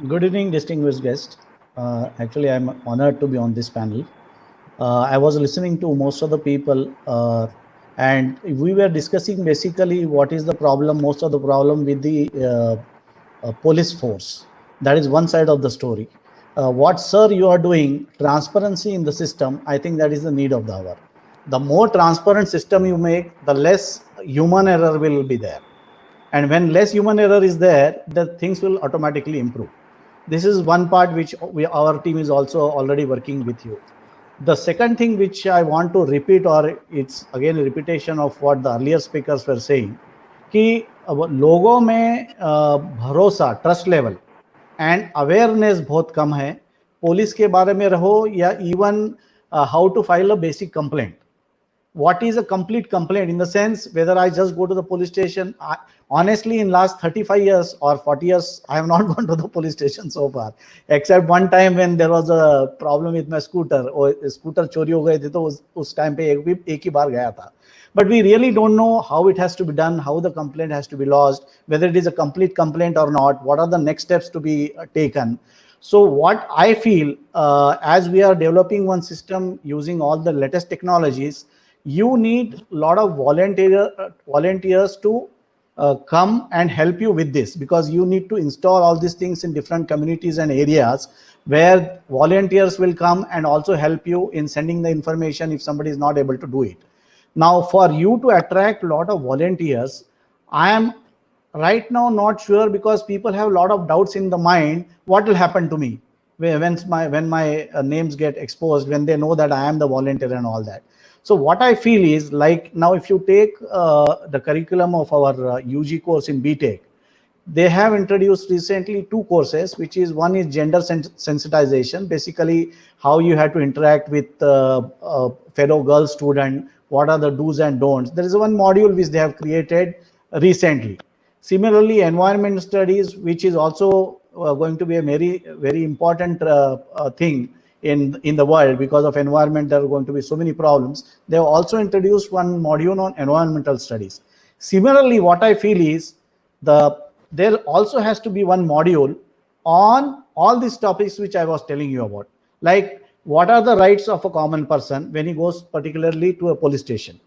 Good evening, distinguished guest. Actually, I'm honored to be on this panel. I was listening to most of the people, and we were discussing basically what is the problem, most of the problem with the police force. That is one side of the story. What, sir, you are doing, transparency in the system, I think that is the need of the hour. The more transparent system you make, the less human error will be there. And when less human error is there, the things will automatically improve. This is one part which our team is also already working with you. The second thing which I want to repeat, or it's again a repetition of what the earlier speakers were saying, कि लोगों में भरोसा, trust level and awareness बहुत कम है police के बारे में रहो या even how to file a basic complaint. What is a complete complaint, in the sense whether I just go to the police station. Honestly, in last 35 years or 40 years, I have not gone to the police station so far, except one time when there was a problem with my scooter. और scooter चोरी हो गए थे तो उस time पे एक ही बार गया था. But we really don't know how it has to be done, how the complaint has to be lodged, whether it is a complete complaint or not, what are the next steps to be taken. So what I feel, as we are developing one system using all the latest technologies, you need a lot of volunteers to come and help you with this, because you need to install all these things in different communities and areas where volunteers will come and also help you in sending the information if somebody is not able to do it. Now, for you to attract a lot of volunteers, I am right now not sure, because people have a lot of doubts in the mind. What will happen to me when my names get exposed, when they know that I am the volunteer and all that. So what I feel is, like, now if you take the curriculum of our UG course in BTech, they have introduced recently two courses, which is, one is gender sensitization, basically how you have to interact with fellow girl student, what are the do's and don'ts. There is one module which they have created recently. Similarly, environment studies, which is also going to be a very important thing in the world. Because of environment, there are going to be so many problems. They have also introduced one module on environmental studies. Similarly, what I feel is, there also has to be one module on all these topics which I was telling you about, like what are the rights of a common person when he goes particularly to a police station,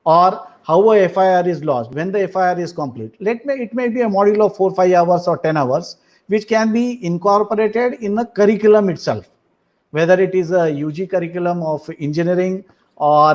or how a FIR is lodged when the FIR is complete. It may be a module of 4 5 hours or 10 hours, which can be incorporated in the curriculum itself, whether it is a UG curriculum of engineering, or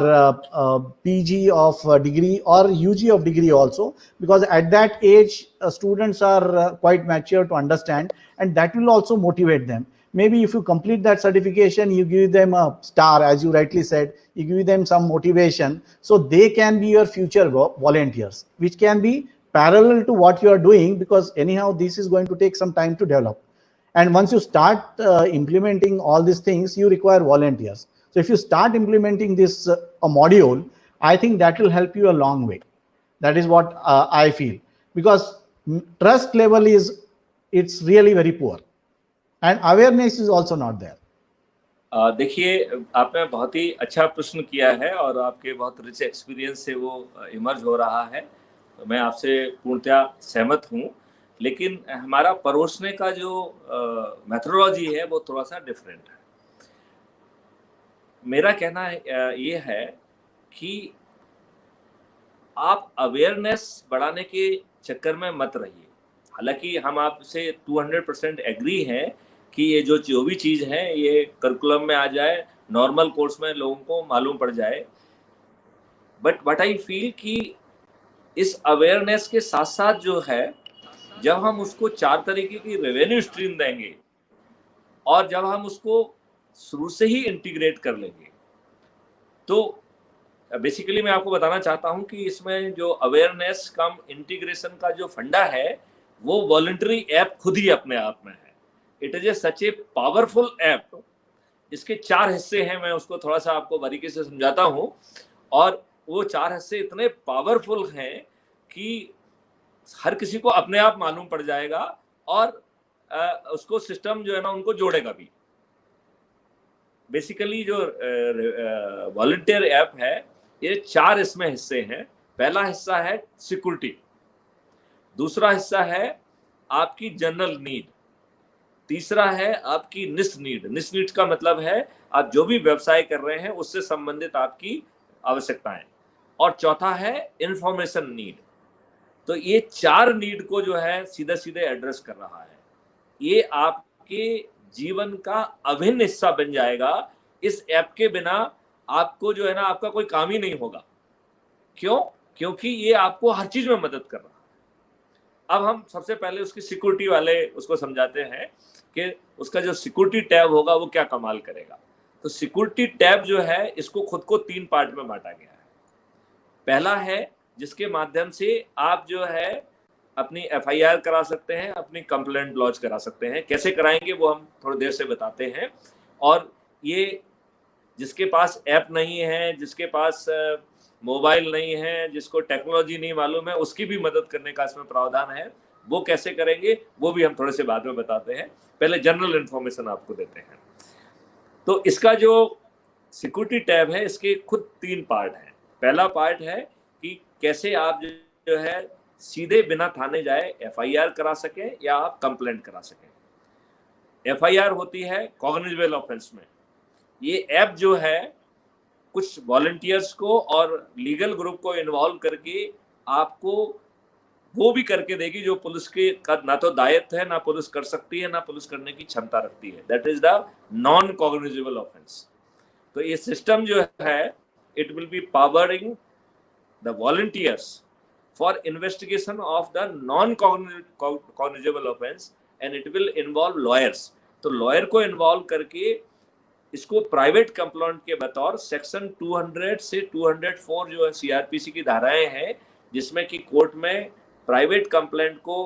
PG of degree, or UG of degree also, because at that age students are quite mature to understand, and that will also motivate them. Maybe if you complete that certification, you give them a star, as you rightly said, you give them some motivation, so they can be your future volunteers, which can be parallel to what you are doing, because anyhow this is going to take some time to develop. And once you start implementing all these things, you require volunteers. So if you start implementing this a module, I think that will help you a long way. That is what I feel, because trust level is, it's really very poor, and awareness is also not there. देखिए, आपने बहुत ही अच्छा प्रश्न किया है और आपके बहुत रिच एक्सपीरियंस से वो इमर्ज हो रहा है, तो मैं आपसे पूर्णतया सहमत हूँ। लेकिन हमारा परोसने का जो मेथोडोलॉजी है वो थोड़ा सा डिफरेंट है। मेरा कहना ये है कि आप अवेयरनेस बढ़ाने के चक्कर में मत रहिए। हालांकि हम आपसे 200% एग्री हैं कि ये जो भी चीज़ है ये करिकुलम में आ जाए, नॉर्मल कोर्स में लोगों को मालूम पड़ जाए। बट व्हाट आई फील कि इस अवेयरनेस के साथ साथ जो है, जब हम उसको 4 तरीके की रेवेन्यू स्ट्रीम देंगे और जब हम उसको शुरू से ही इंटीग्रेट कर लेंगे, तो बेसिकली मैं आपको बताना चाहता हूं कि इसमें जो अवेयरनेस कम इंटीग्रेशन का जो फंडा है, वो वॉलंटरी ऐप खुद ही अपने आप में है। It is such a powerful app. इसके 4 हिस्से हैं, मैं उसको थोड़ा सा आपको बारीकी से समझाता हूं। और वो 4 हिस्से इतने पावरफुल हैं कि हर किसी को अपने आप मालूम पड़ जाएगा और उसको सिस्टम जो है ना उनको जोड़ेगा भी। बेसिकली जो वॉलंटियर ऐप है, ये 4 इसमें हिस्से हैं। पहला हिस्सा है सिक्योरिटी, दूसरा हिस्सा है आपकी जनरल नीड, तीसरा है आपकी निस नीड का मतलब है आप जो भी व्यवसाय कर रहे हैं उससे संबंधित आपकी आवश्यकताएं, और चौथा है इंफॉर्मेशन नीड। तो ये 4 नीड को जो है सीधे सीधे एड्रेस कर रहा है। ये आपके जीवन का अभिन्न हिस्सा बन जाएगा। इस ऐप के बिना आपको जो है ना आपका कोई काम ही नहीं होगा। क्यों? क्योंकि ये आपको हर चीज में मदद कर रहा है। अब हम सबसे पहले उसकी सिक्योरिटी वाले उसको समझाते हैं कि उसका जो सिक्योरिटी टैब होगा वो क्या कमाल करेगा। तो सिक्योरिटी टैब जो है इसको खुद को 3 पार्ट में बांटा गया है। पहला है जिसके माध्यम से आप जो है अपनी एफआईआर करा सकते हैं, अपनी कंप्लेंट लॉन्च करा सकते हैं। कैसे कराएंगे वो हम थोड़ी देर से बताते हैं। और ये जिसके पास ऐप नहीं है, जिसके पास मोबाइल नहीं है, जिसको टेक्नोलॉजी नहीं मालूम है, उसकी भी मदद करने का इसमें प्रावधान है। वो कैसे करेंगे वो भी हम थोड़े से बाद में बताते हैं। पहले जनरल इंफॉर्मेशन आपको देते हैं। तो इसका जो सिक्योरिटी टैब है इसके खुद 3 पार्ट हैं। पहला पार्ट है कि कैसे आप जो है सीधे बिना थाने जाए एफआईआर करा सकें या आप कंप्लेंट करा सकें। एफआईआर होती है कॉग्निजेबल ऑफेंस में। ये ऐप जो है कुछ वॉलंटियर्स को और लीगल ग्रुप को इन्वॉल्व करके आपको वो भी करके देगी जो पुलिस के का ना तो दायित्व है, ना पुलिस कर सकती है, ना पुलिस करने की क्षमता रखती है। That is the non cognizable offence. तो ये सिस्टम जो है it will B powering the volunteers for investigation of the non cognizable offence and it will involve lawyers. तो लॉयर को इन्वॉल्व करके इसको प्राइवेट कंप्लेंट के बतौर सेक्शन 200 से 204 जो है सीआरपीसी की धाराएं हैं जिसमें कि कोर्ट में प्राइवेट कंप्लेंट को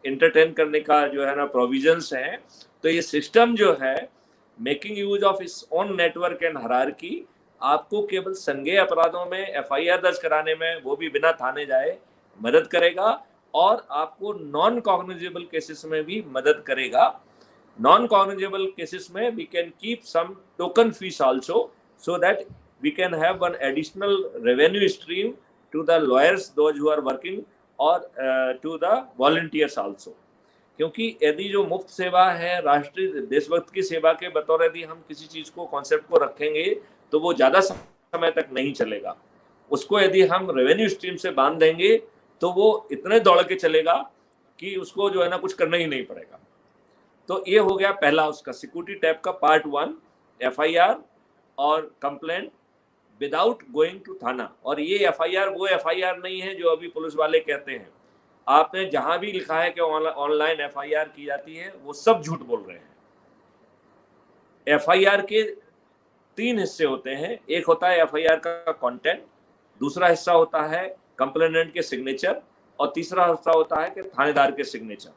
एंटरटेन करने का जो है ना प्रोविजंस हैं। तो ये सिस्टम जो है making use of its own network and hierarchy आपको केवल संज्ञेय अपराधों में एफआईआर दर्ज कराने में, वो भी बिना थाने जाए, मदद करेगा और आपको नॉन कॉग्निजेबल केसेस में भी मदद करेगा। नॉन कॉग्निजेबल केसेस में we can keep some token fees also so that we can have one additional revenue stream to the lawyers those who are working or to the volunteers also। क्योंकि यदि जो मुफ्त सेवा है, राष्ट्रीय देशभक्त की सेवा के बतौर यदि हम किसी चीज को कॉन्सेप्ट को रखेंगे तो वो ज्यादा समय तक नहीं चलेगा। उसको यदि हम रेवेन्यू स्ट्रीम से बांध देंगे तो वो इतने दौड़ के चलेगा कि उसको जो है ना कुछ करना ही नहीं पड़ेगा। तो ये हो गया पहला उसका सिक्योरिटी टैब का पार्ट 1, एफआईआर और कंप्लेंट विदाउट गोइंग टू थाना। और ये एफआईआर वो एफआईआर नहीं है जो अभी पुलिस वाले कहते हैं। आपने जहां भी लिखा है कि ऑनलाइन एफआईआर की जाती है वो सब झूठ बोल रहे हैं। एफआईआर के 3 हिस्से होते हैं। एक होता है एफआईआर का कंटेंट, दूसरा हिस्सा होता है कंप्लेनेंट के सिग्नेचर और तीसरा हिस्सा होता है कि थानेदार के सिग्नेचर।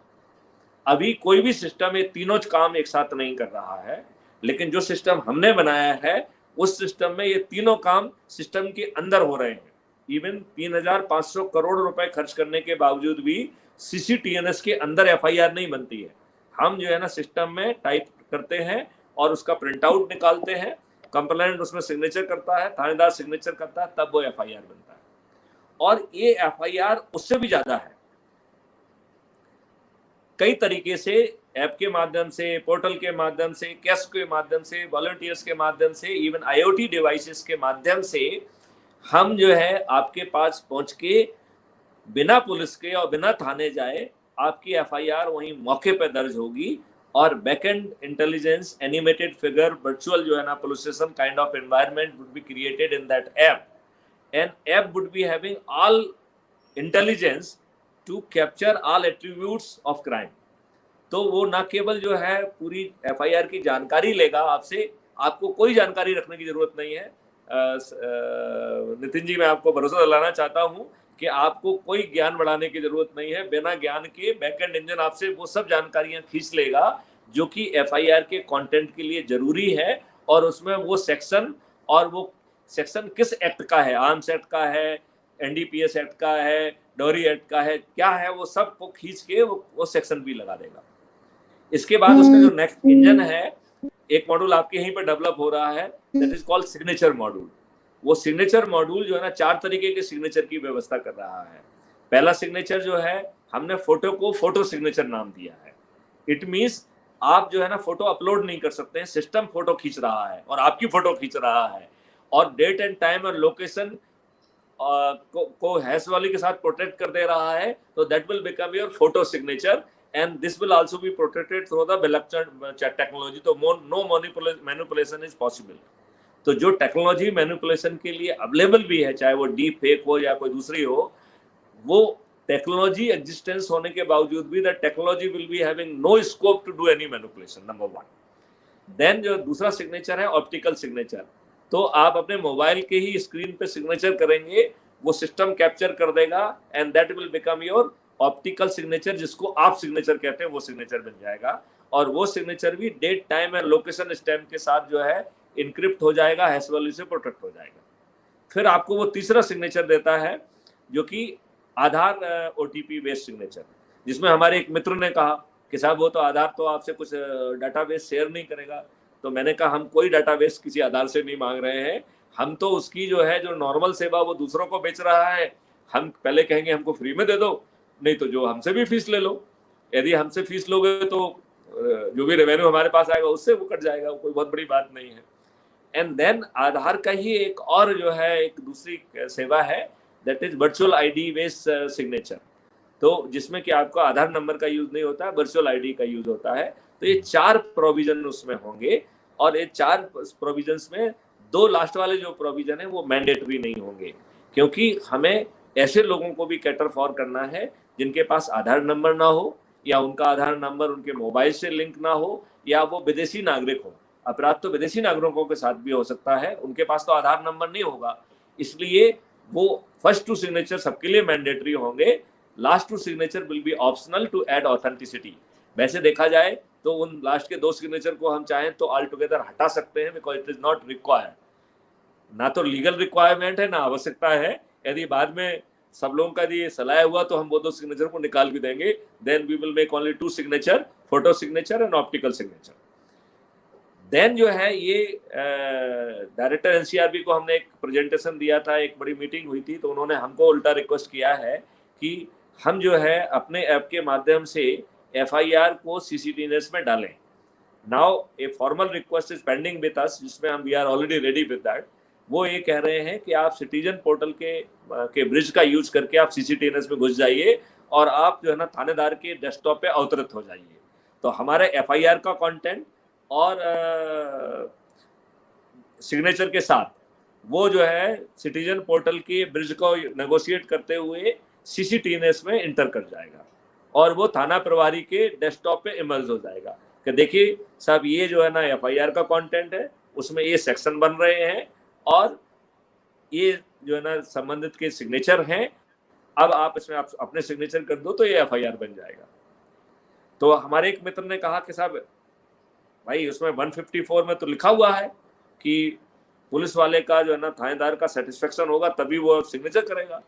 अभी कोई भी सिस्टम ये तीनों काम एक साथ नहीं कर रहा है, लेकिन जो सिस्टम हमने बनाया है उस सिस्टम में ये तीनों काम सिस्टम के अंदर हो रहे हैं। इवन 3,500 करोड़ रुपए खर्च करने के बावजूद भी सीसीटीएनएस के अंदर एफआईआर नहीं बनती है। हम जो है ना सिस्टम में टाइप करते हैं और उसका प्रिंट आउट निकालते हैं, कंप्लेंट उसमें सिग्नेचर करता है, थानेदार सिग्नेचर करता है, तब वो एफआईआर बनता है। और ये एफआईआर उससे भी ज्यादा है। कई तरीके से ऐप के माध्यम से, पोर्टल के माध्यम से, कैश के माध्यम से, वॉलंटियर्स के माध्यम से, इवन आईओटी डिवाइसेस के माध्यम से हम जो है आपके पास पहुंच के बिना पुलिस के और बिना थाने जाए आपकी एफआईआर वहीं मौके पर दर्ज होगी। और backend intelligence, animated figure, virtual जो है ना police station kind of environment would be created in that app and app would be having all intelligence to capture all attributes of crime. तो वो ना केवल जो है पूरी एफआईआर की जानकारी लेगा आपसे, आपको कोई जानकारी रखने की जरूरत नहीं है। नितिन जी, मैं आपको भरोसा दिलाना चाहता हूं कि आपको कोई ज्ञान बढ़ाने की जरूरत नहीं है। बिना ज्ञान के बैकएंड इंजन आपसे वो सब जानकारियां खींच लेगा जो कि एफआईआर के कंटेंट के लिए जरूरी है। और उसमें वो सेक्शन, और वो सेक्शन किस एक्ट का है, आर्म्स एक्ट का है, एनडीपीएस एक्ट का है, डॉरी एक्ट का है, क्या है, वो सब को खींच के वो सेक्शन भी लगा देगा। इसके बाद उसका जो नेक्स्ट इंजन है, एक मॉड्यूल आपके यहीं पर डेवलप हो रहा है, that is called signature module. वो सिग्नेचर मॉड्यूल जो है ना 4 तरीके के सिग्नेचर की व्यवस्था कर रहा है। पहला सिग्नेचर जो है हमने फोटो को फोटो सिग्नेचर नाम दिया है। इट मीन्स आप जो है ना फोटो अपलोड नहीं कर सकते हैं, सिस्टम फोटो खींच रहा है और आपकी फोटो खींच रहा है, और डेट एंड टाइम और लोकेशन को हैश वैल्यू के साथ प्रोटेक्ट कर दे रहा है, तो that will become your photo signature and this will also be protected through the blockchain technology. तो नो मैनिपुलेशन इज पॉसिबल। तो जो टेक्नोलॉजी मैनिपुलेशन के लिए अवेलेबल भी है, चाहे वो डीप फेक हो या कोई दूसरी हो, वो टेक्नोलॉजी एग्जिस्टेंस होने के बावजूद भी the technology will be having no scope to do any manipulation, number one. Then जो दूसरा सिग्नेचर है ऑप्टिकल सिग्नेचर, तो आप अपने मोबाइल के ही स्क्रीन पे सिग्नेचर करेंगे, वो सिस्टम कैप्चर कर देगा and that will become your optical signature, जिसको आप सिग्नेचर कहते हैं, वो सिग्नेचर बन जाएगा। और वो सिग्नेचर भी date time and location stamp के साथ जो है इनक्रिप्ट हो जाएगा, हैश वैल्यू से प्रोटेक्ट हो जाएगा। फिर आपको वो तीसरा सिग्नेचर देता है जो कि आधार ओटीपी बेस्ड सिग्नेचर, जिसमें हमारे एक मित्र ने कहा कि साहब वो तो आधार तो आपसे कुछ डाटाबेस शेयर नहीं करेगा। तो मैंने कहा हम कोई डाटाबेस किसी आधार से नहीं मांग रहे हैं, हम तो उसकी जो है जो नॉर्मल सेवा वो दूसरों को बेच रहा है, हम पहले कहेंगे हमको फ्री में दे दो, नहीं तो जो हमसे भी फीस ले लो। यदि हमसे फीस लोगे तो जो भी रेवेन्यू हमारे पास आएगा उससे वो कट जाएगा, कोई बहुत बड़ी बात नहीं है। एंड देन आधार का ही एक और जो है एक दूसरी सेवा है, that is virtual ID based signature, तो जिसमें कि आपको आधार नंबर का यूज नहीं होता है, वर्चुअल आईडी का यूज होता है। तो ये 4 प्रोविजन उसमें होंगे, और ये 4 प्रोविजंस में 2 लास्ट वाले जो प्रोविजन है वो मैंडेटरी नहीं होंगे, क्योंकि हमें ऐसे लोगों को भी कैटर फॉर करना है जिनके पास आधार नंबर ना हो, या उनका आधार नंबर उनके मोबाइल से लिंक ना हो, या वो विदेशी नागरिक हो। अपराध तो विदेशी नागरिकों के साथ भी हो सकता है, उनके पास तो आधार नंबर नहीं होगा, इसलिए वो फर्स्ट 2 सिग्नेचर सबके लिए मैंडेटरी होंगे, last 2 signature will be optional to add authenticity. वैसे देखा जाए तो उन लास्ट के 2 सिग्नेचर को हम चाहें तो ऑल टुगेदर हटा सकते हैं, because it is not required, ना तो लीगल रिक्वायरमेंट है ना आवश्यकता है। यदि बाद में सब लोगों का ये सलाह हुआ तो हम वो 2 सिग्नेचर को निकाल भी देंगे, then we will make only 2 signature, photo signature and optical signature. Then जो है ये डायरेक्टर एनसीआरबी को हमने एक प्रेजेंटेशन दिया था, एक बड़ी मीटिंग हुई थी, तो उन्होंने हमको उल्टा रिक्वेस्ट किया है कि हम जो है अपने ऐप के माध्यम से एफआईआर को सीसीटीएनएस में डालें। Now a formal request is pending with us, जिसमें हम we are already ready with that. वो ये कह रहे हैं कि आप सिटीजन पोर्टल के ब्रिज का यूज करके आप सीसीटीएनएस में घुस जाइए और आप जो है ना थानेदार के डेस्कटॉप पे अवतरित हो जाइए, तो हमारे एफआईआर का कंटेंट और सिग्नेचर के साथ वो जो है सिटीजन पोर्टल के ब्रिज को नेगोशिएट करते हुए सीसीटीएनएस में इंटर कर जाएगा, और वो थाना प्रभारी के डेस्कटॉप पे इमर्ज हो जाएगा कि देखिए साहब ये जो है ना एफआईआर का कंटेंट है, उसमें ये सेक्शन बन रहे हैं और ये जो है ना संबंधित के सिग्नेचर हैं, अब आप इसमें आप अपने सिग्नेचर कर दो तो ये एफआईआर बन जाएगा। तो हमारे एक मित्र ने कहा कि साहब भाई उसमें 154 में तो लिखा हुआ है कि पुलिस वाले का जो है ना थानेदार का सेटिस्फेक्शन होगा तभी वो सिग्नेचर करेगा।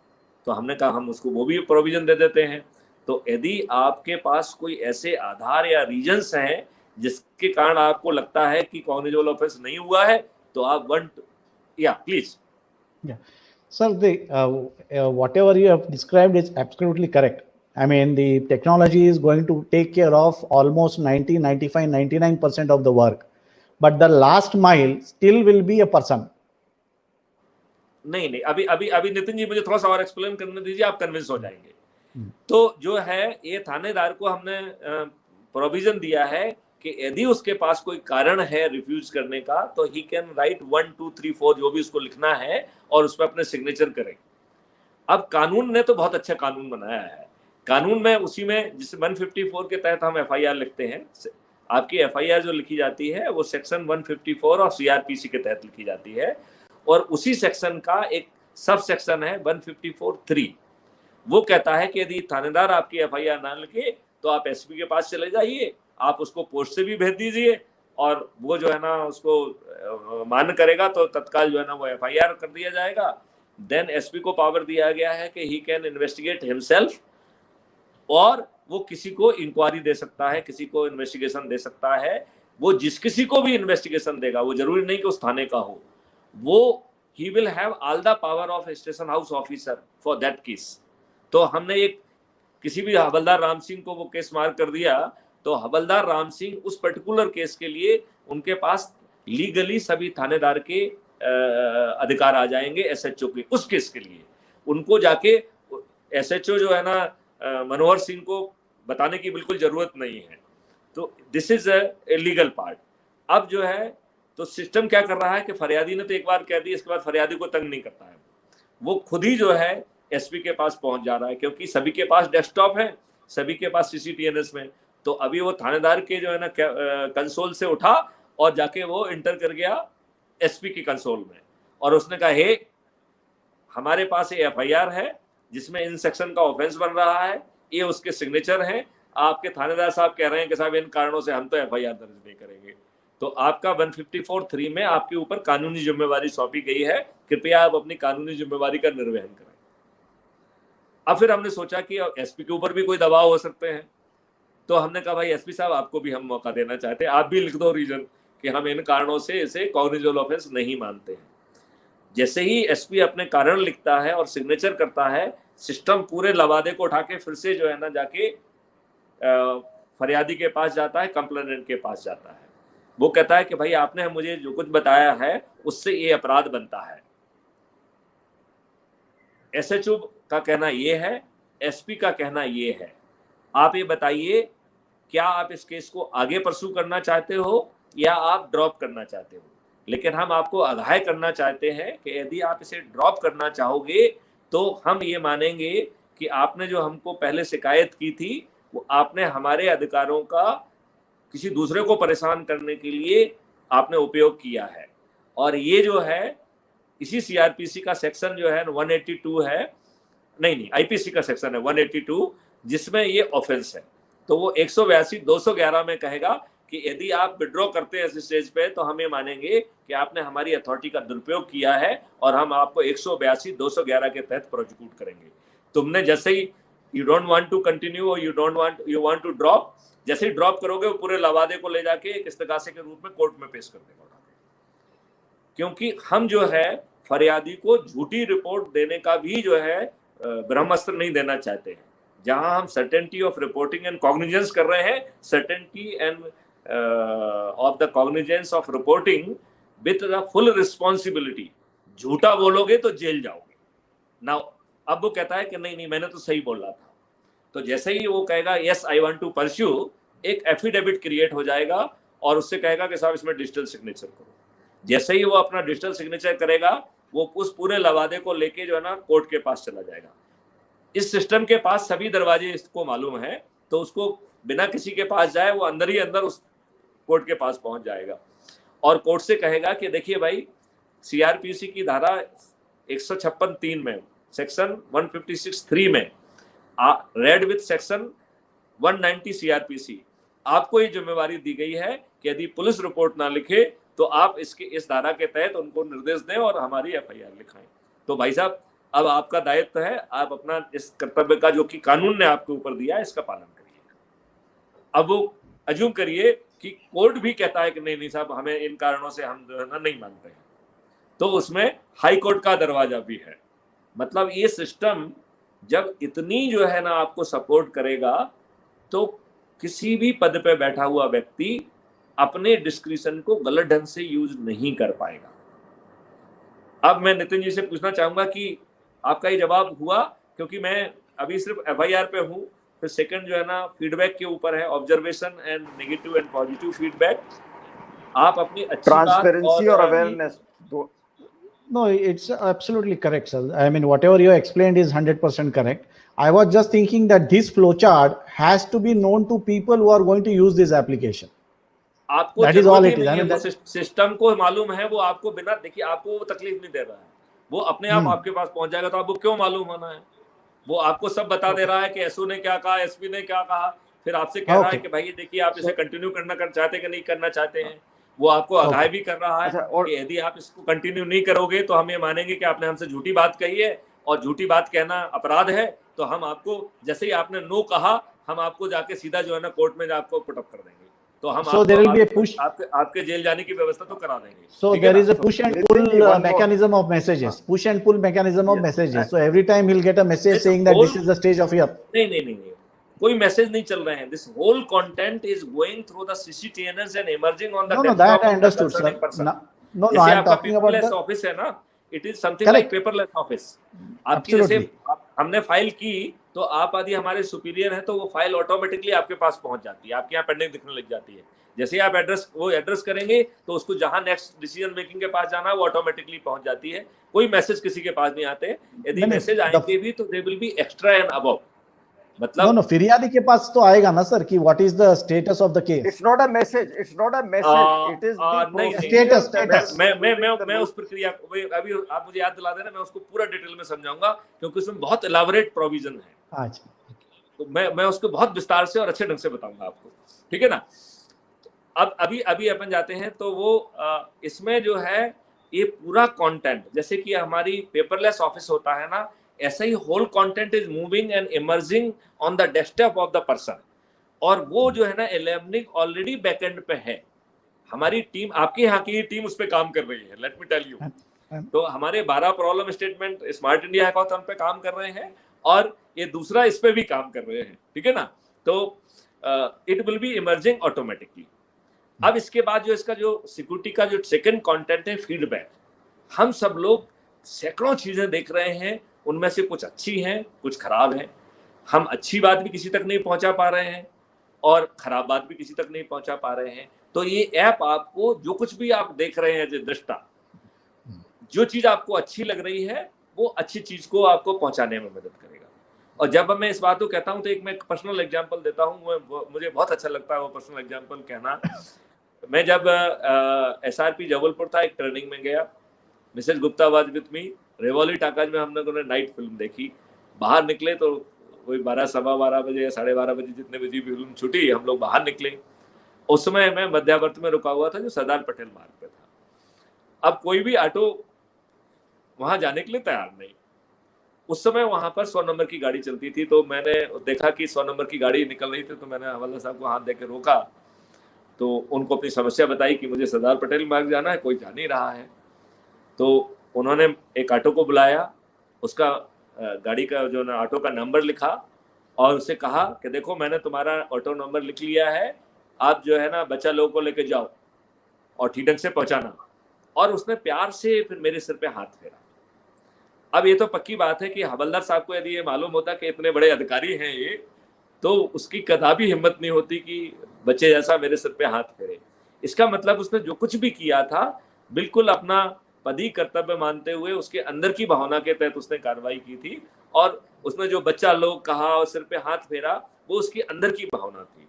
तो हमने कहा हम उसको वो भी प्रोविजन दे देते हैं। तो यदि आपके पास कोई ऐसे आधार या रीजंस हैं जिसके कारण आपको लगता है कि कॉग्निजेबल ऑफेंस नहीं हुआ है, तो आप please. Sir, whatever you have described is absolutely correct. I mean, the technology is going to take care of almost 90, 95, 99% of the work. But the last mile still will be a person. नहीं, अभी अभी अभी नितिन जी मुझे थोड़ा सा और explain करने दीजिए, आप कन्विंस हो जाएंगे। तो जो है ये थानेदार को हमने प्रोविजन दिया है कि यदि उसके पास कोई कारण है रिफ्यूज करने का, तो ही कैन राइट 1 2 3 4 जो भी उसको लिखना है और उस पर अपने सिग्नेचर करें। अब कानून ने तो बहुत अच्छा कानून बनाया है, कानून में उसी में जिस 154 के तहत हम एफआईआर लिखते हैं, आपकी एफआईआर जो लिखी जाती है वो सेक्शन 154 और सीआरपीसी के तहत लिखी जाती है, और उसी सेक्शन का एक सब सेक्शन है 154(3). वो कहता है कि यदि थानेदार आपकी एफआईआर ना लिखे तो आप एसपी के पास चले जाइए, आप उसको पोस्ट से भी भेज दीजिए, और वो जो है ना उसको मान्य करेगा तो तत्काल जो है ना वो एफआईआर कर दिया जाएगा। देन एसपी को पावर दिया गया है कि ही कैन इन्वेस्टिगेट हिमसेल्फ, और वो किसी को इंक्वायरी दे सकता है, किसी को इन्वेस्टिगेशन दे सकता है। वो जिस किसी को भी इन्वेस्टिगेशन देगा, वो जरूरी नहीं कि उस थाने का हो, वो he will have all the power of station house officer for that case. तो हमने एक किसी भी हवलदार राम सिंह को वो केस मार्क कर दिया, तो हवलदार राम सिंह उस पर्टिकुलर केस के लिए उनके पास लीगली सभी थानेदार के अधिकार आ जाएंगे एसएचओ के उस केस के लिए। उनको जाके एसएचओ जो है ना मनोहर सिंह को बताने की बिल्कुल जरूरत नहीं है। तो this is a legal part. अब जो है तो सिस्टम क्या कर रहा है कि फरियादी ने तो एक बार कह दी, इसके बाद फरियादी को तंग नहीं करता है, वो खुद ही जो है एसपी के पास पहुंच जा रहा है, क्योंकि सभी के पास डेस्कटॉप है, सभी के पास सीसीटीएनएस में। तो अभी वो थानेदार के जो है ना कंसोल से उठा और जाके वो इंटर कर गया एसपी की कंसोल में, और उसने कहा हे हमारे पास ये एफआईआर है जिसमें इन सेक्शन का ऑफेंस बन रहा है, ये उसके सिग्नेचर हैं, आपके थानेदार साहब कह रहे हैं कि साहब इन कारणों से हम तो एफआईआर दर्ज नहीं करेंगे। तो आपका 154(3) में आपके ऊपर कानूनी जिम्मेवारी सौंपी गई है, कृपया आप अपनी कानूनी जिम्मेवारी का निर्वहन करें। अब फिर हमने सोचा कि एसपी के ऊपर भी कोई दबाव हो सकते हैं, तो हमने कहा भाई एसपी साहब आपको भी हम मौका देना चाहते हैं, आप भी लिख दो रीजन कि हम इन कारणों से इसे कॉग्निजेबल ऑफेंस नहीं मानते हैं। जैसे ही एसपी अपने कारण लिखता है और सिग्नेचर करता है, सिस्टम पूरे लवादे को उठा के फिर से जो है ना जाके फरियादी के पास जाता है, कंप्लेनेंट के पास जाता है। वो कहता है कि भाई आपने मुझे जो कुछ बताया है उससे ये अपराध बनता है। एसएचओ का कहना ये है, एसपी का कहना ये है, आप ये बताइए क्या आप इस केस को आगे परस्यू करना चाहते हो या आप ड्रॉप करना चाहते हो। लेकिन हम आपको आगाह करना चाहते हैं कि यदि आप इसे ड्रॉप करना चाहोगे तो हम ये मानेंगे कि आपने जो हमको पहले शिकायत की थी वो आपने हमारे अधिकारों का किसी दूसरे को परेशान करने के लिए आपने उपयोग किया है, और ये जो है इसी सीआरपीसी का सेक्शन जो है 182 है, नहीं आईपीसी का सेक्शन है 182, जिसमें ये ऑफेंस है। तो वो 182 211 में कहेगा कि यदि आप विड्रॉ करते हैं इस स्टेज पे तो हम ये मानेंगे कि आपने हमारी अथॉरिटी का दुरुपयोग किया है और हम आपको 182 211 के तहत प्रोसिक्यूट करेंगे। तुमने जैसे ही you don't want to continue और यू वांट टू ड्रॉप, जैसे ही ड्रॉप करोगे वो पूरे लवादे को ले जाके एक इस्तगासे के रूप में कोर्ट में पेश कर देगा। क्योंकि हम जो है फरियादी को झूठी रिपोर्ट देने का भी जो है ब्रह्मास्त्र नहीं देना चाहते हैं। जहां हम certainty of reporting and cognizance कर रहे हैं, certainty end of the cognizance of reporting with the full responsibility. झूठा बोलोगे तो जेल जाओगे ना। अब वो कहता है कि नहीं मैंने तो सही बोला था। तो जैसे ही वो कहेगा yes I want to pursue, एक एफिडेविट क्रिएट हो जाएगा और उससे कहेगा कि साहब इसमें डिजिटल सिग्नेचर करो। जैसे ही वो अपना डिजिटल सिग्नेचर करेगा वो उस पूरे लवादे को लेके जो है ना कोर्ट के पास चला जाएगा। इस सिस्टम के पास सभी दरवाजे इसको मालूम है, तो उसको बिना किसी के पास जाए वो अंदर ही अंदर उस कोर्ट के पास पहुंच जाएगा और कोर्ट से कहेगा कि देखिए भाई सीआरपीसी की धारा 156(3) में सेक्शन 156(3) में रेड विथ सेक्शन 190 सीआरपीसी आपको ये जिम्मेवारी दी गई है कि यदि पुलिस रिपोर्ट ना लिखे तो आप इस धारा के तहत उनको निर्देश दें और हमारी एफआईआर लिखाएं। तो भाई साहब अब आपका दायित्व है, आप अपना इस कर्तव्य का जो कि कानून ने आपके ऊपर दिया है इसका पालन करिए। अब वो अज्यूम करिए कि कोर्ट भी कहता है कि नहीं साहब हमें इन कारणों से हम जो है ना नहीं मानते हैं, तो उसमें हाई कोर्ट का दरवाजा भी है। मतलब ये सिस्टम जब इतनी जो है ना आपको सपोर्ट करेगा तो किसी भी पद पे बैठा हुआ व्यक्ति अपने डिस्क्रिशन को गलत ढंग से यूज नहीं कर पाएगा। अब मैं नितिन जी से पूछना चाहूंगा कि आपका ये जवाब हुआ, क्योंकि मैं अभी सिर्फ एफआईआर पे हूँ, फिर सेकंड जो है ना फीडबैक के ऊपर है, observation and negative and positive feedback. आप अपनी अच्छी ट्रांसपेरेंसी और अवेयरनेस दो। No, it's absolutely correct, sir. I mean, whatever you explained is 100% correct. I was just thinking that this flowchart has to be known to people who are going to use this application. आपको that is all it is. I mean, system को मालूम है, वो आपको बिना देखिए आपको वो तकलीफ नहीं दे रहा है, वो अपने आप आपके पास पहुंच जाएगा। तो आपको क्यों मालूम होना है? वो आपको सब बता दे रहा है कि एसओ ने क्या कहा, एसपी ने क्या कहा, फिर आपसे कह रहा है कि भाई देखिए आप इसे कंटिन्यू करना चाहते हैं कि नहीं करना चाहते हैं। वो आपको आगाह भी कर रहा है कि यदि आप इसको कंटिन्यू नहीं करोगे तो हम ये मानेंगे कि आपने हमसे झूठी बात कही है और झूठी बात कहना अपराध है। तो हम आपको जैसे ही आपने नो कहा हम आपको जाके सीधा जो है ना कोर्ट में आपको पुट अप कर देंगे। तो हम आपके जेल जाने की व्यवस्था तो करा देंगे। So there is a push and pull mechanism of messages. Push and pull mechanism of messages. So every time he'll get a message saying that this is the stage of your. नहीं, कोई message नहीं चल रहे हैं. This whole content is going through the CCTNs and emerging on the No, desktop that I of the understood, sir. Concerning person. No, जैसे I am आपका talking about paperless the office है ना, it is something like correct. Paperless office. आपकी जैसे Absolutely. हमने file की तो आप आदि हमारे सुपीरियर हैं तो वो फाइल ऑटोमेटिकली आपके पास पहुंच जाती है, आपके यहाँ पेंडिंग दिखने लग जाती है. जैसे ही आप एड्रेस करेंगे तो उसको जहां नेक्स्ट डिसीजन मेकिंग के पास जाना है वो ऑटोमेटिकली पहुंच जाती है. कोई मैसेज किसी के पास नहीं आते. यदि नहीं, मैसेज the- आएंगे भी तो they will be extra and above. No, मतलब no, फिरियादी के पास तो आएगा ना सर कि what is the status of the case. It's not a message. It's not a message. It is the नहीं, procedure Status. that is moving the मैं उस प्रक्रिया को अभी आप मुझे याद दिला देना, मैं उसको पूरा डिटेल में समझाऊंगा क्योंकि उसमें बहुत एलाबोरेट प्रोविजन है. अच्छा. तो मैं उसको बहुत विस्तार से और अच्छे ढंग से बताऊंगा आपको. ठीक है ना. अब अभी अपन जाते हैं तो वो इसमें जो है ये पूरा कंटेंट जैसे कि हमारी पेपरलेस ऑफिस होता है ना, ऐसा ही whole content is moving and emerging on the desktop of the person. और वो जो है ना इलेमनिक ऑलरेडी बैकएंड पे है. हमारी टीम, आपके यहाँ की टीम उस पर काम कर रही है. Let me tell you. तो हमारे 12 problem statement smart India hackathon पे काम कर रहे हैं और ये दूसरा इस पे भी काम कर रहे हैं. ठीक है ना. तो it will B emerging automatically. अब इसके बाद जो इसका जो सिक्योरिटी का जो सेकंड कंटेंट है फीडबैक. हम सब लोग सैकड़ों चीजें देख रहे हैं, उनमें से कुछ अच्छी हैं कुछ खराब हैं. हम अच्छी बात भी किसी तक नहीं पहुंचा पा रहे हैं और खराब बात भी किसी तक नहीं पहुंचा पा रहे हैं. तो ये ऐप आपको जो कुछ भी आप देख रहे हैं दृष्टा, जो चीज आपको अच्छी लग रही है वो अच्छी चीज को आपको पहुंचाने में मदद करेगा. और जब मैं इस बात को कहता हूं तो एक मैं पर्सनल एग्जांपल देता हूं. मुझे बहुत अच्छा लगता है वो पर्सनल एग्जांपल कहना. मैं जब SRP जबलपुर था, एक ट्रेनिंग में गया. Mrs Gupta was with me. रेवोली टाकाज में हम लोगों ने नाइट फिल्म देखी. बाहर निकले तो वही 12 सवा 12 बजे या 12:30 बजे जितने बजे भी फिल्म छूटी, हम लोग बाहर निकले. उस समय मैं मध्यावर्त में रुका हुआ था जो सरदार पटेल मार्ग पे था. अब कोई भी ऑटो वहां जाने के लिए तैयार नहीं. उस समय वहां पर 100 नंबर की गाड़ी चलती थी. तो मैंने देखा कि 100 नंबर की गाड़ी निकल रही थी तो मैंने हवलदार साहब को हाथ देके रोका. तो उनको अपनी समस्या बताई कि मुझे सरदार पटेल मार्ग जाना है, कोई जा नहीं रहा है. तो उन्होंने एक ऑटो को बुलाया, उसका गाड़ी का जो ना ऑटो का नंबर लिखा और उससे कहा कि देखो मैंने तुम्हारा ऑटो नंबर लिख लिया है, आप जो है ना बच्चा लोगों को लेके जाओ और ठीक ढंग से पहुंचाना. और उसने प्यार से फिर मेरे सिर पे हाथ फेरा. अब ये तो पक्की बात है कि हवलदार साहब को यदि ये मालूम होता कि इतने बड़े अधिकारी हैं ये, तो उसकी कदापि हिम्मत नहीं होती कि बच्चे जैसा मेरे सिर पे हाथ फेरे. इसका मतलब उसने जो कुछ भी किया था बिल्कुल अपना पदी कर्तव्य मानते हुए उसके अंदर की भावना के तहत उसने कार्रवाई की थी. और उसने जो बच्चा लोग कहा और सिर पे हाथ फेरा वो उसकी अंदर की भावना थी.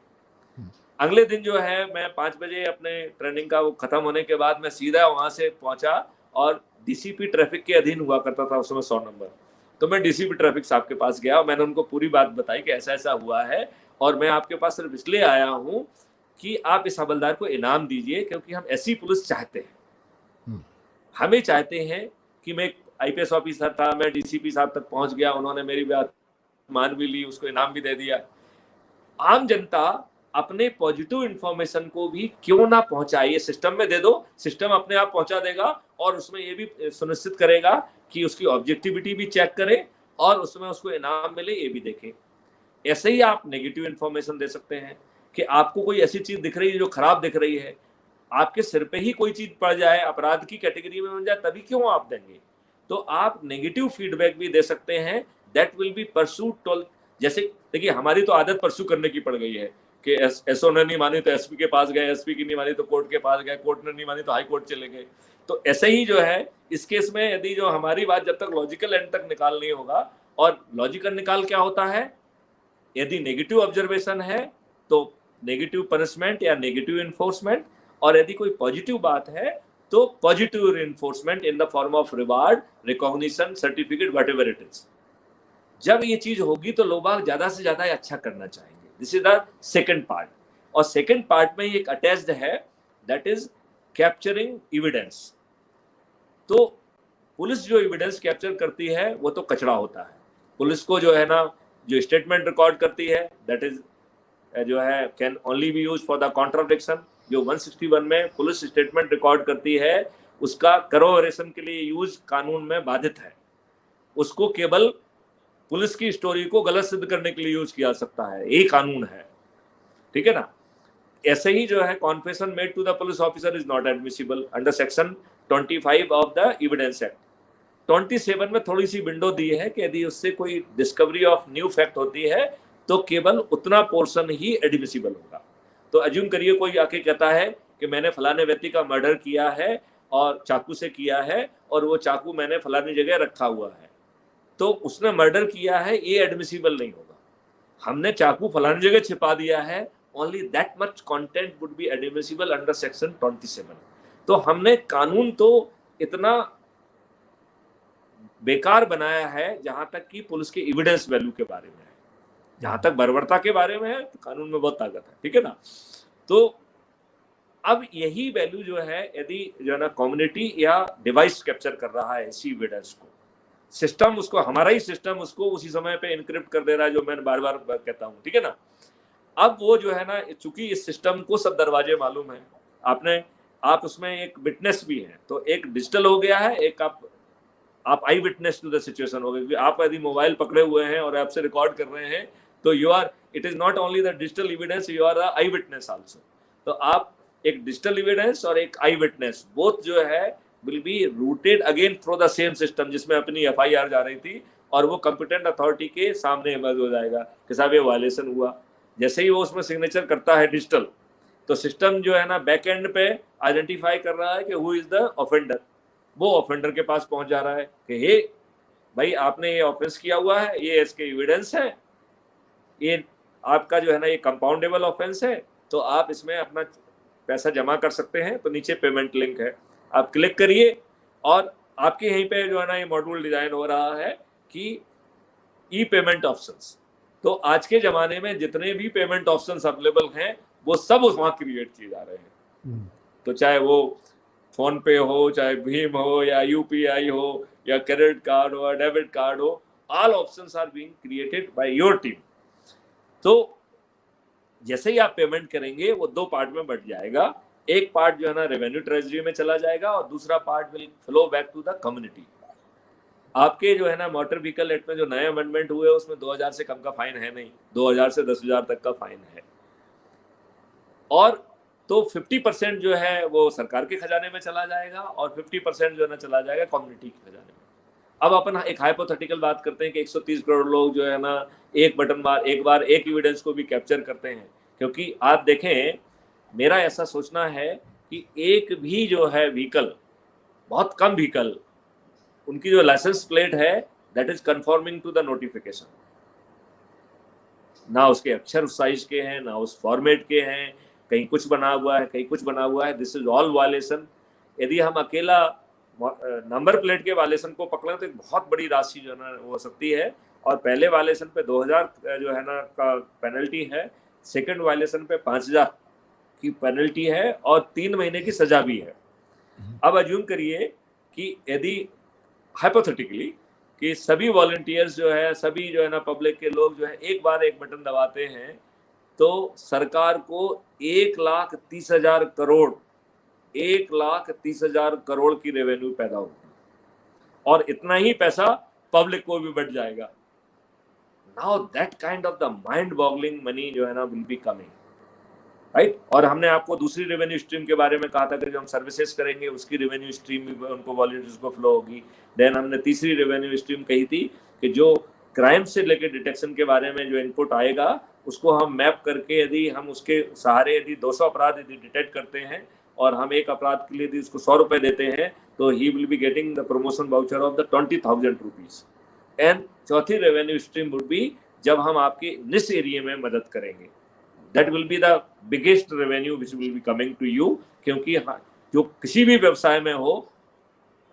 अगले दिन जो है मैं 5 बजे अपने ट्रेनिंग का वो खत्म होने के बाद मैं सीधा वहां से पहुंचा और DCP ट्रैफिक के अधीन हुआ करता था उस समय 100 नंबर. तो मैं DCP ट्रैफिक साहब के पास गया और मैंने उनको पूरी बात बताई कि ऐसा ऐसा हुआ है और मैं आपके पास सिर्फ इसलिए आया हूँ कि आप इस हवलदार को इनाम दीजिए क्योंकि हम ऐसी पुलिस चाहते हैं. हमें चाहते हैं कि मैं IPS ऑफिसर था, मैं DCP साहब तक पहुंच गया, उन्होंने मेरी बात मान भी ली, उसको इनाम भी दे दिया. आम जनता अपने पॉजिटिव इंफॉर्मेशन को भी क्यों ना पहुंचाए, सिस्टम में दे दो, सिस्टम अपने आप पहुंचा देगा और उसमें ये भी सुनिश्चित करेगा कि उसकी ऑब्जेक्टिविटी भी चेक करे और उसमें उसको इनाम मिले, ये भी देखे. ऐसे ही आप नेगेटिव इंफॉर्मेशन दे सकते हैं कि आपको कोई ऐसी चीज दिख रही है जो खराब दिख रही है, आपके सिर पे ही कोई चीज पड़ जाए, अपराध की कैटेगरी में बन जाए, तभी क्यों आप देंगे. तो आप नेगेटिव फीडबैक भी दे सकते हैं. That will B pursued toll. जैसे देखिए हमारी तो आदत परसू करने की पड़ गई है कि SO ने नहीं मानी तो SP के पास गए, SP की नहीं मानी तो कोर्ट के पास गए, कोर्ट ने नहीं मानी तो हाई कोर्ट चले गए. तो ऐसे ही जो है इस केस में यदि जो हमारी बात जब तक लॉजिकल एंड तक निकाल नहीं होगा, और लॉजिकल निकाल क्या होता है, यदि नेगेटिव ऑब्जर्वेशन है तो नेगेटिव पनिशमेंट या नेगेटिव इन्फोर्समेंट, और यदि कोई पॉजिटिव बात है तो positive reinforcement in the form of reward, recognition, certificate, whatever it is. जब ये चीज होगी तो लोग ज्यादा से ज्यादा अच्छा करना चाहेंगे. This is the second part. और सेकंड पार्ट में एक अटैच्ड है, दैट इज कैप्चरिंग एविडेंस. तो पुलिस जो एविडेंस कैप्चर करती है वो तो कचरा होता है. पुलिस को जो है ना जो स्टेटमेंट रिकॉर्ड करती है दैट इज जो है can only B use for the contradiction. जो 161 में पुलिस स्टेटमेंट रिकॉर्ड करती है उसका करोरेशन के लिए यूज कानून में बाधित है. उसको केवल पुलिस की स्टोरी को गलत सिद्ध करने के लिए यूज किया जा सकता है, ये कानून है, ठीक है ना। ऐसे ही जो है confession made to the police officer is not admissible under section 25 of the evidence act. 27 में थोड़ी सी विंडो दी है कि यदि उससे कोई डिस्कवरी ऑफ न्यू फैक्ट होती है तो केवल उतना पोर्शन ही एडमिसिबल होगा। तो अज्यूम करिए कोई आके कहता है कि मैंने फलाने व्यक्ति का मर्डर किया है और चाकू से किया है और वो चाकू मैंने फलानी जगह रखा हुआ है, तो उसने मर्डर किया है, ये एडमिसिबल नहीं होगा। हमने चाकू फलानी जगह छिपा दिया है, only that much content would be admissible under section 27। तो हमने कानून तो इतना बेकार बनाया है जहां तक कि पुलिस के एविडेंस वैल्यू के बारे में है, जहां तक बर्बरता के बारे में है तो कानून में बहुत ताकत है, ठीक है ना। तो अब यही वैल्यू जो है यदि जो है ना कम्युनिटी या डिवाइस कैप्चर कर रहा है इसी एविडेंस को, सिस्टम उसको, हमारा ही सिस्टम उसको उसी समय पे इनक्रिप्ट कर दे रहा है, जो मैं बार बार कहता हूं, ठीक है ना। अब वो जो है ना, चूंकि इस सिस्टम को सब दरवाजे मालूम है, आप उसमें एक विटनेस भी है, तो एक डिजिटल हो गया है, एक आप आई विटनेस टू द सिचुएशन हो गए। आप यदि मोबाइल पकड़े हुए हैं और आपसे रिकॉर्ड कर रहे हैं तो it is not only the digital evidence, you are the eye witness also. तो आप एक डिजिटल एविडेंस और एक आई विटनेस बोथ जो है will be rooted again through the same system, जिसमें अपनी एफआईआर जा रही थी और वो कंपिटेंट अथॉरिटी के सामने इमर्ज हो जाएगा कि साहब ये वायलेशन हुआ। जैसे ही वो उसमें सिग्नेचर करता है डिजिटल, तो सिस्टम जो है ना बैक एंड पे आइडेंटिफाई कर रहा है कि हु इज द ऑफेंडर। वो ऑफेंडर के पास पहुंच जा रहा है कि हे भाई आपने ये ऑफेंस किया हुआ है, ये इसके एविडेंस है, ये आपका जो है ना ये कंपाउंडेबल ऑफेंस है, तो आप इसमें अपना पैसा जमा कर सकते हैं। तो नीचे पेमेंट लिंक है, आप क्लिक करिए और आपके यहीं पे जो है ना ये मॉड्यूल डिजाइन हो रहा है कि ई पेमेंट ऑप्शंस। तो आज के जमाने में जितने भी पेमेंट ऑप्शंस अवेलेबल हैं वो सब वहां क्रिएट किए जा रहे हैं। तो चाहे वो फोन पे हो, चाहे भीम हो, या यूपीआई हो, या क्रेडिट कार्ड हो, डेबिट कार्ड हो, all options are being created by your team. तो जैसे ही आप पेमेंट करेंगे वो दो पार्ट में बढ़ जाएगा, एक पार्ट जो है ना रेवेन्यू ट्रेजरी में चला जाएगा और दूसरा part will flow back to the community. आपके जो है ना मोटर व्हीकल एक्ट में जो नए अमेंडमेंट हुए उसमें 2000 से कम का फाइन है नहीं, 2000 से 10,000 तक का फाइन है। और तो 50% जो है वो सरकार के खजाने में चला जाएगा और 50% जो है ना चला जाएगा कम्युनिटी के खजाने में। अब अपन एक हाइपोथेटिकल बात करते हैं कि 130 करोड़ लोग जो है ना एक बार एक एविडेंस को भी कैप्चर करते हैं। क्योंकि आप देखें, मेरा ऐसा सोचना है कि एक भी जो है व्हीकल, बहुत कम व्हीकल, उनकी जो लाइसेंस प्लेट है that is conforming to the notification, ना उसके अक्षर उस साइज के हैं, ना उस फॉर्मेट के हैं, कहीं कुछ बना हुआ है, कहीं कुछ बना हुआ है, दिस इज ऑल वायलेशन। यदि हम अकेला नंबर प्लेट के वायलेशन को पकड़ें तो एक बहुत बड़ी राशि जो है ना हो सकती है। और पहले वायलेशन पे 2000 जो है ना का पेनल्टी है, सेकंड वायलेशन पे 5000 की पेनल्टी है और 3 महीने की सजा भी है। अब अज्यूम करिए कि यदि हाइपोथेटिकली कि सभी वॉलंटियर्स जो है, सभी जो है ना पब्लिक के लोग जो है एक बार एक बटन दबाते हैं तो सरकार को 1,30,000 करोड़ 1,30,000 करोड़ की रेवेन्यू पैदा होगी और इतना ही पैसा पब्लिक को भी बढ़ जाएगा। Now that kind of the mind boggling money जो है ना विल बी कमिंग, राइट। और हमने आपको दूसरी रेवेन्यू स्ट्रीम के बारे में कहा था कि जो हम सर्विसेज करेंगे उसकी रेवेन्यू स्ट्रीम भी उनको वॉलंटियर्स को फ्लो होगी। देन हमने तीसरी रेवेन्यू स्ट्रीम कही थी कि जो क्राइम से लेकर डिटेक्शन के बारे में जो इनपुट आएगा उसको हम मैप करके यदि हम उसके सहारे यदि 200 अपराध यदि डिटेक्ट करते हैं और हम एक अपराध के लिए यदि उसको 100 रुपए देते हैं तो ही will be getting the promotion voucher of the 20,000 rupees. And चौथी रेवेन्यू स्ट्रीम वुड बी जब हम आपके निस एरिया में मदद करेंगे, that will be the biggest revenue which will be coming to you. क्योंकि जो किसी भी व्यवसाय में हो,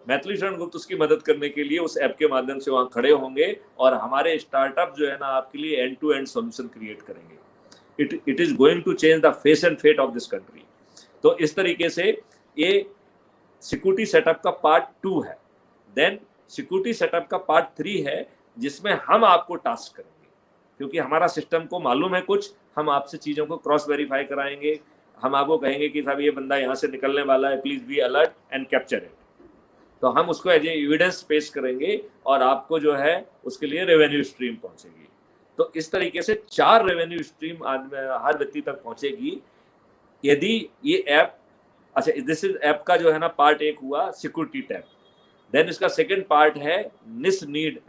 मैथिली शरण गुप्त उसकी मदद करने के लिए उस ऐप के माध्यम से वहां खड़े होंगे और हमारे स्टार्टअप जो है ना आपके लिए end to end solution create करेंगे। It is going to change the face and fate of this country. तो इस तरीके से ये सिक्योरिटी सेटअप का पार्ट 2 है। देन सिक्योरिटी सेटअप का पार्ट 3 है जिसमें हम आपको टास्क करेंगे, क्योंकि हमारा सिस्टम को मालूम है कुछ, हम आपसे चीज़ों को क्रॉस वेरीफाई कराएंगे। हम आपको कहेंगे कि साहब ये बंदा यहाँ से निकलने वाला है, please be alert and capture it. तो हम उसको एज एविडेंस पेश करेंगे और आपको जो है उसके लिए रेवेन्यू स्ट्रीम पहुंचेगी। तो इस तरीके से 4 रेवेन्यू स्ट्रीम हर व्यक्ति तक पहुंचेगी यदि ये ऐप। अच्छा, दिस इज ऐप का जो है ना पार्ट 1 हुआ सिक्योरिटी टैब। देन इसका सेकंड पार्ट है need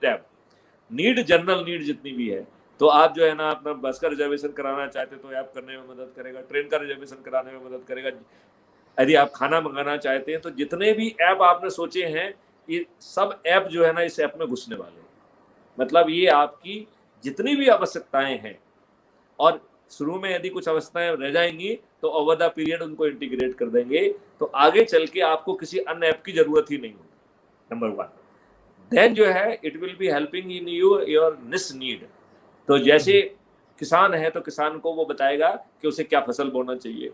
tab. Need, general need जितनी भी है, तो आप जो है ना अपना बस का रिजर्वेशन कराना चाहते तो ऐप करने में मदद करेगा, ट्रेन का रिजर्वेशन कराने में मदद करेगा, यदि आप खाना मंगाना चाहते हैं तो जितने भी ऐप आपने सोचे हैं ये सब ऐप जो है ना इस ऐप में घुसने वाले हैं। मतलब ये आपकी जितनी भी आवश्यकताएं हैं, और शुरू में यदि कुछ आवश्यकताएं रह जाएंगी तो ओवर द पीरियड उनको इंटीग्रेट कर देंगे, तो आगे चल के आपको किसी अन्य ऐप की जरूरत ही नहीं होगी, नंबर 1। देन जो है it will be helping in your निस नीड। तो जैसे किसान है तो किसान को वो बताएगा कि उसे क्या फसल बोना चाहिए,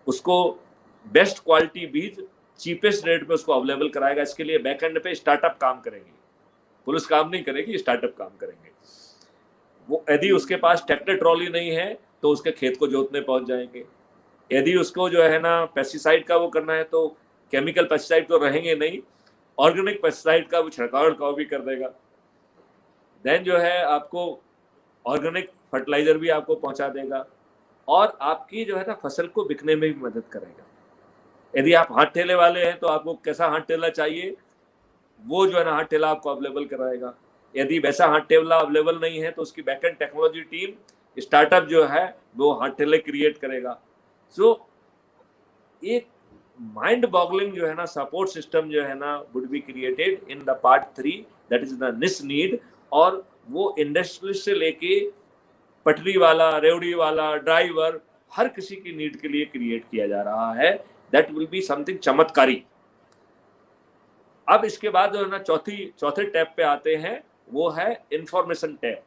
उसको बेस्ट क्वालिटी बीज चीपेस्ट रेट पे उसको अवेलेबल कराएगा। इसके लिए बैकएंड पे स्टार्टअप काम करेंगे, पुलिस काम नहीं करेगी, स्टार्टअप काम करेंगे। वो यदि उसके पास ट्रैक्टर ट्रॉली नहीं है तो उसके खेत को जोतने पहुंच जाएंगे। यदि उसको जो है ना पेस्टिसाइड का वो करना है तो केमिकल पेस्टिसाइड तो रहेंगे नहीं, ऑर्गेनिक पेस्टिसाइड का वो छिड़काव भी कर देगा। देन जो है आपको ऑर्गेनिक फर्टिलाइजर भी आपको पहुंचा देगा और आपकी जो है ना फसल को बिकने में भी मदद करेगा। यदि आप हाथ ठेले वाले हैं तो आपको कैसा हाथ ठेला चाहिए वो जो है ना हाथ ठेला आपको अवेलेबल कराएगा। यदि वैसा हाथ ठेला अवेलेबल नहीं है तो उसकी बैकएंड टेक्नोलॉजी टीम स्टार्टअप जो है वो हाथ ठेले क्रिएट करेगा। सो एक माइंड बॉगलिंग जो है ना सपोर्ट सिस्टम जो है ना would be created in the part 3, that is the निस नीड। और वो इंडस्ट्रियलिस्ट से लेके पटरी वाला, रेवड़ी वाला, ड्राइवर, हर किसी की नीड के लिए क्रिएट किया जा रहा है। दैट विल बी समथिंग चमत्कारी। अब इसके बाद जो है ना चौथे टैब पे आते हैं, वो है इंफॉर्मेशन टैब।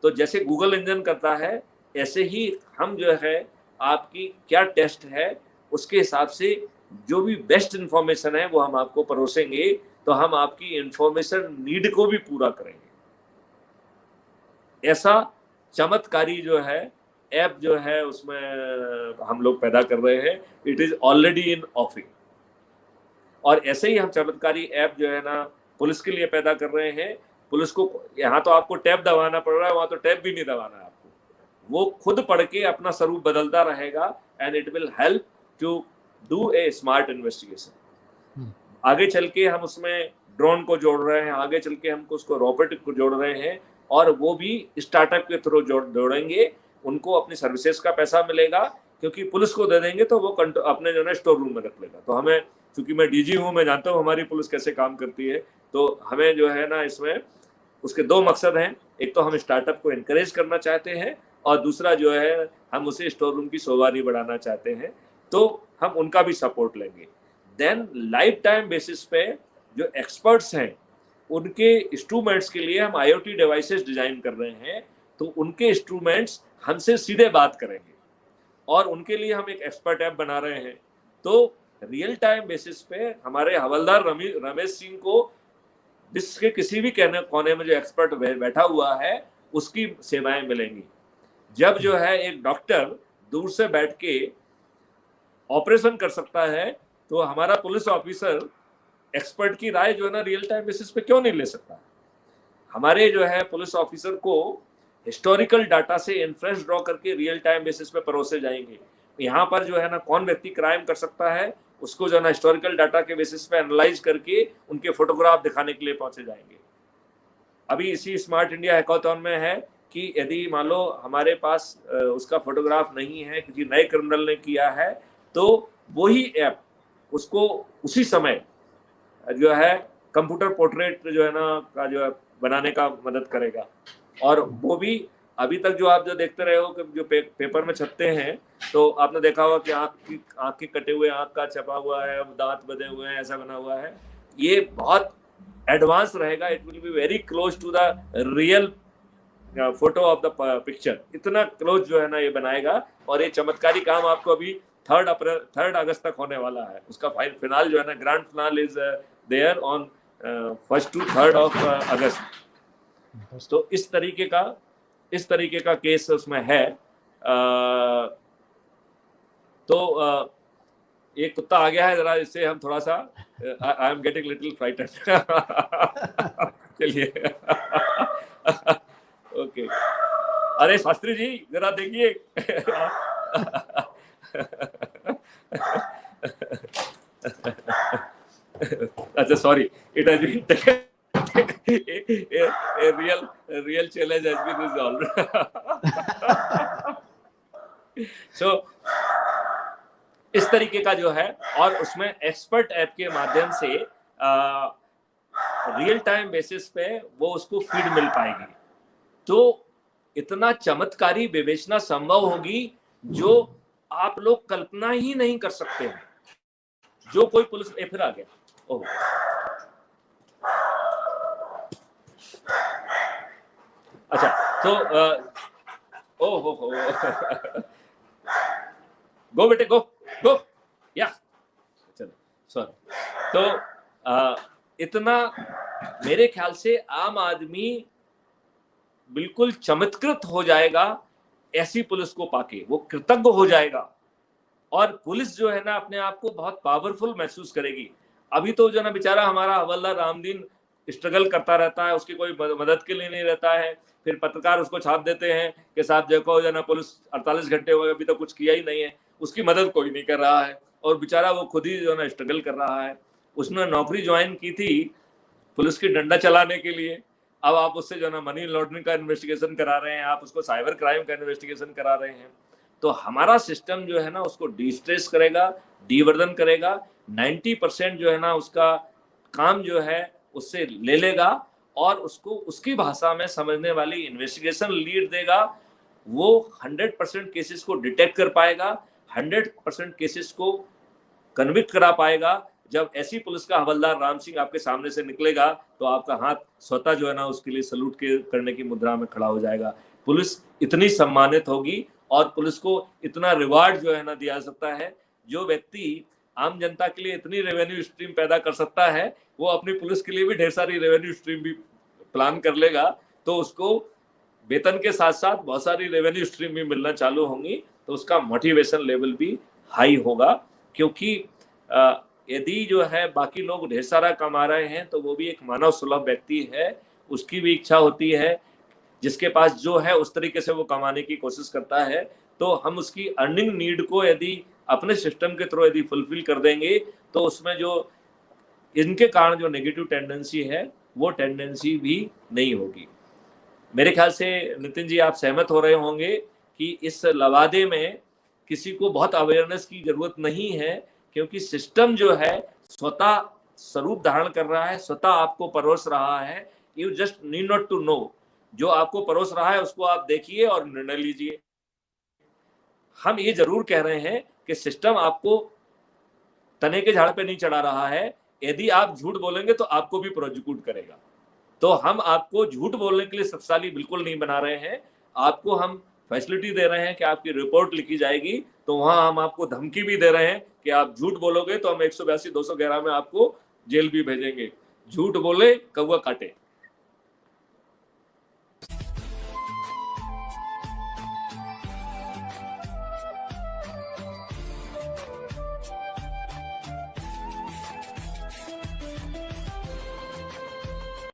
तो जैसे गूगल इंजन करता है ऐसे ही हम जो है आपकी क्या टेस्ट है उसके हिसाब से जो भी बेस्ट इंफॉर्मेशन है वो हम आपको परोसेंगे, तो हम आपकी इंफॉर्मेशन नीड को भी पूरा करेंगे। ऐसा चमत्कारी जो है ऐप जो है उसमें हम लोग पैदा कर रहे हैं। It is already in ऑफिंग। और ऐसे ही हम चमत्कारी ऐप जो है ना पुलिस के लिए पैदा कर रहे हैं। पुलिस को यहाँ तो आपको टैब दबाना पड़ रहा है, वहां तो टैब भी नहीं दबाना है आपको, वो खुद पढ़ के अपना स्वरूप बदलता रहेगा and it will help to do a smart investigation. आगे चल के हम उसमें ड्रोन को जोड़ रहे हैं, आगे चल के हमको उसको रोबोटिक को जोड़ रहे हैं, और वो भी स्टार्टअप के थ्रू जोड़ेंगे। उनको अपनी सर्विसेज का पैसा मिलेगा क्योंकि पुलिस को दे देंगे तो वो अपने जो है स्टोर रूम में रख लेगा। तो हमें, क्योंकि मैं डीजी हूँ, मैं जानता हूँ हमारी पुलिस कैसे काम करती है, तो हमें जो है ना इसमें उसके 2 मकसद हैं। एक तो हम स्टार्टअप को इनकरेज करना चाहते हैं और दूसरा जो है हम उसे स्टोर रूम की शोभा नहीं बढ़ाना चाहते हैं, तो हम उनका भी सपोर्ट लेंगे। देन लाइफ टाइम बेसिस पे जो एक्सपर्ट्स हैं उनके इंस्ट्रूमेंट्स के लिए हम IoT डिवाइसेस डिजाइन कर रहे हैं, तो उनके इंस्ट्रूमेंट्स हमसे सीधे बात करेंगे और उनके लिए हम एक एक्सपर्ट ऐप बना रहे हैं। तो रियल टाइम बेसिस पे हमारे हवलदार रमेश सिंह को विश्व के किसी भी कोने में जो एक्सपर्ट बैठा हुआ है उसकी सेवाएं मिलेंगी। जब जो है एक डॉक्टर दूर से बैठ के ऑपरेशन कर सकता है तो हमारा पुलिस ऑफिसर एक्सपर्ट की राय जो है ना रियल टाइम बेसिस पे क्यों नहीं ले सकता। हमारे जो है पुलिस ऑफिसर को हिस्टोरिकल डाटा से इन्फ्रेंस ड्रॉ करके रियल टाइम बेसिस पे परोसे जाएंगे। यहाँ पर जो है ना कौन व्यक्ति क्राइम कर सकता है उसको जो है ना हिस्टोरिकल डाटा के बेसिस पे एनालाइज करके उनके फोटोग्राफ दिखाने के लिए पहुंचे जाएंगे। अभी इसी स्मार्ट इंडिया हैकाथॉन में है कि यदि मान लो हमारे पास उसका फोटोग्राफ नहीं है, किसी नए क्रिमिनल ने किया है, तो वही ऐप उसको उसी समय जो है कंप्यूटर पोर्ट्रेट जो है ना का जो है बनाने का मदद करेगा। और वो भी अभी तक जो आप जो देखते रहे हो कि जो पेपर में छपते हैं, तो आपने देखा होगा कि आँख के कटे हुए आँख का छपा हुआ है, दांत बने हुए हैं, ऐसा बना हुआ है। ये बहुत एडवांस रहेगा। It will be very close to the real photo of the picture. इतना क्लोज जो है ना ये बनाएगा, और ये चमत्कारी काम आपको अभी 3 अगस्त तक होने वाला है। उसका फिनाल जो है ना, grand finale is there on 1 to 3 August. तो इस तरीके का केस उसमें है। तो ये कुत्ता आ गया है जरा, इससे हम थोड़ा सा I am getting little frightened. चलिए ओके। अरे शास्त्री जी जरा देखिए। अच्छा sorry, it has been real challenge has been resolved. So इस तरीके का जो है, और उसमें एक्सपर्ट ऐप के माध्यम से रियल टाइम बेसिस पे वो उसको फीड मिल पाएगी। तो इतना चमत्कारी विवेचना संभव होगी जो आप लोग कल्पना ही नहीं कर सकते हैं। जो कोई पुलिस फिर आ गया, ओह अच्छा, तो ओ हो गो बेटे गो गो या चलो सॉरी। तो इतना मेरे ख्याल से आम आदमी बिल्कुल चमत्कृत हो जाएगा ऐसी पुलिस को पाके, वो कृतज्ञ हो जाएगा। और पुलिस जो है ना अपने आप को बहुत पावरफुल महसूस करेगी। अभी तो जो ना बेचारा हमारा हवलदार रामदीन स्ट्रगल करता रहता है, उसकी कोई मदद के लिए नहीं रहता है। फिर पत्रकार उसको छाप देते हैं कि साहब देखो जो ना पुलिस 48 घंटे हो गए अभी तो कुछ किया ही नहीं है, उसकी मदद कोई नहीं कर रहा है और बेचारा वो खुद ही जो ना स्ट्रगल कर रहा है। उसने नौकरी ज्वाइन की थी पुलिस की डंडा चलाने के लिए, अब आप उससे जो ना मनी लॉन्ड्रिंग का इन्वेस्टिगेशन करा रहे हैं, आप उसको साइबर क्राइम का इन्वेस्टिगेशन करा रहे हैं। तो हमारा सिस्टम जो है ना उसको डिस्ट्रेस करेगा, डीवर्जन करेगा। 90% जो है ना उसका काम जो है उससे ले लेगा और उसको उसकी भाषा में समझने वाली इन्वेस्टिगेशन लीड देगा। वो 100% केसेस को डिटेक्ट कर पाएगा, 100% केसेस को कन्विक्ट करा पाएगा। जब ऐसी पुलिस का हवलदार राम सिंह आपके सामने से निकलेगा तो आपका हाथ स्वतः जो है ना उसके लिए सलूट करने की मुद्रा में खड़ा हो जाएगा। पुलिस इतनी सम्मानित होगी और पुलिस को इतना रिवार्ड जो है ना दिया सकता है। जो व्यक्ति आम जनता के लिए इतनी रेवेन्यू स्ट्रीम पैदा कर सकता है वो अपनी पुलिस के लिए भी ढेर सारी रेवेन्यू स्ट्रीम भी प्लान कर लेगा, तो उसको वेतन के साथ साथ बहुत सारी रेवेन्यू स्ट्रीम भी मिलना चालू होंगी, तो उसका मोटिवेशन लेवल भी हाई होगा। क्योंकि यदि जो है बाकी लोग ढेर सारा कमा रहे हैं तो वो भी एक मानव सुलभ व्यक्ति है, उसकी भी इच्छा होती है, जिसके पास जो है उस तरीके से वो कमाने की कोशिश करता है। तो हम उसकी अर्निंग नीड को यदि अपने सिस्टम के थ्रू यदि फुलफिल कर देंगे तो उसमें जो इनके कारण जो नेगेटिव टेंडेंसी है वो टेंडेंसी भी नहीं होगी। मेरे ख्याल से नितिन जी आप सहमत हो रहे होंगे कि इस लवादे में किसी को बहुत अवेयरनेस की जरूरत नहीं है, क्योंकि सिस्टम जो है स्वतः स्वरूप धारण कर रहा है, स्वतः आपको परोस रहा है। You just need not to know, जो आपको परोस रहा है उसको आप देखिए और निर्णय लीजिए। हम ये जरूर कह रहे हैं कि सिस्टम आपको तने के झाड़ पे नहीं चढ़ा रहा है। यदि आप झूठ बोलेंगे तो आपको भी प्रोसिक्यूट करेगा। तो हम आपको झूठ बोलने के लिए शक्तिशाली बिल्कुल नहीं बना रहे हैं, आपको हम फैसिलिटी दे रहे हैं कि आपकी रिपोर्ट लिखी जाएगी, तो वहां हम आपको धमकी भी दे रहे हैं कि आप झूठ बोलोगे तो हम 182 211 में आपको जेल भी भेजेंगे। झूठ बोले कौवा काटे।